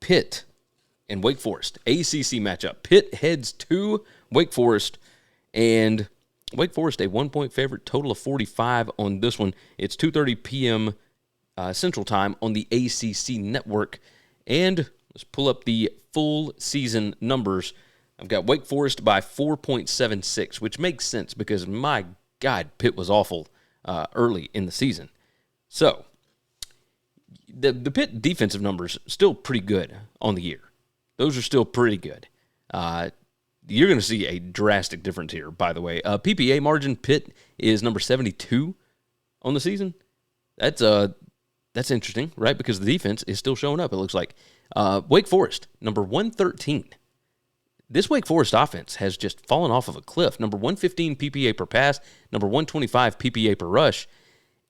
Pitt and Wake Forest, ACC matchup. Pitt heads to Wake Forest, and Wake Forest a 1-point favorite, total of 45 on this one. It's 2:30 p.m. Central Time on the ACC network. And let's pull up the full season numbers. I've got Wake Forest by 4.76, which makes sense because, my God, Pitt was awful early in the season. So, the Pitt defensive numbers still pretty good on the year. Those are still pretty good. You're going to see a drastic difference here, by the way. PPA margin, Pitt is number 72 on the season. That's interesting, right? Because the defense is still showing up, it looks like. Wake Forest, number 113. This Wake Forest offense has just fallen off of a cliff. Number 115 PPA per pass, number 125 PPA per rush.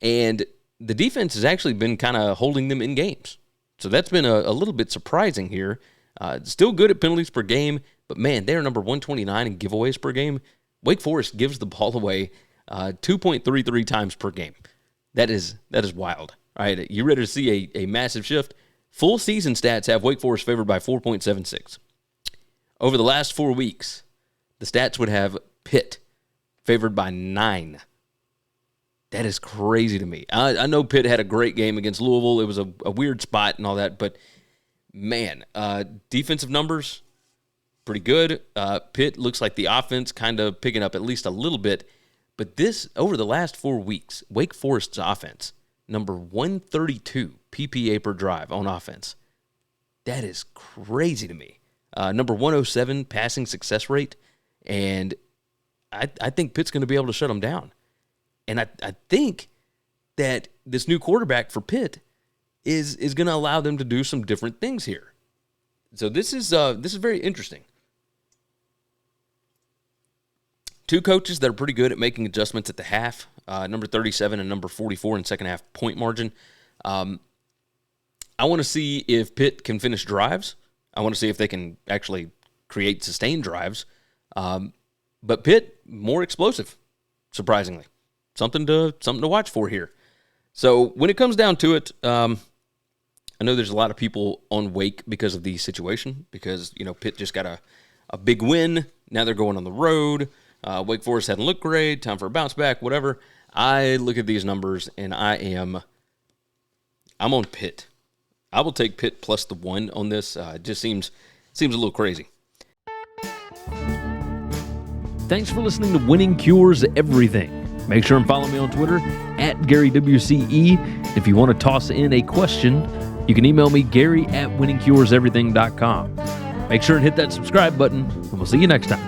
And the defense has actually been kind of holding them in games. So that's been a little bit surprising here. Still good at penalties per game, but man, they're number 129 in giveaways per game. Wake Forest gives the ball away 2.33 times per game. That is wild. All right, you ready to see a massive shift? Full season stats have Wake Forest favored by 4.76. Over the last 4 weeks, the stats would have Pitt favored by 9. That is crazy to me. I know Pitt had a great game against Louisville. It was a weird spot and all that, but man, defensive numbers, pretty good. Pitt looks like the offense kind of picking up at least a little bit. But this, over the last 4 weeks, Wake Forest's offense, number 132 PPA per drive on offense. That is crazy to me. Number 107 passing success rate, and I think Pitt's going to be able to shut them down. And I think that this new quarterback for Pitt is going to allow them to do some different things here. So this is very interesting. Two coaches that are pretty good at making adjustments at the half, number 37 and number 44 in second half point margin. I want to see if Pitt can finish drives. I want to see if they can actually create sustained drives. But Pitt, more explosive, surprisingly. Something to watch for here. So when it comes down to it, I know there's a lot of people on Wake because of the situation, because, Pitt just got a big win. Now they're going on the road. Wake Forest hadn't looked great. Time for a bounce back, whatever. I look at these numbers, and I'm on Pitt. I will take Pitt plus the 1 on this. It just seems a little crazy. Thanks for listening to Winning Cures Everything. Make sure and follow me on Twitter @GaryWCE. If you want to toss in a question, you can email me, Gary@winningcureseverything.com. Make sure and hit that subscribe button, and we'll see you next time.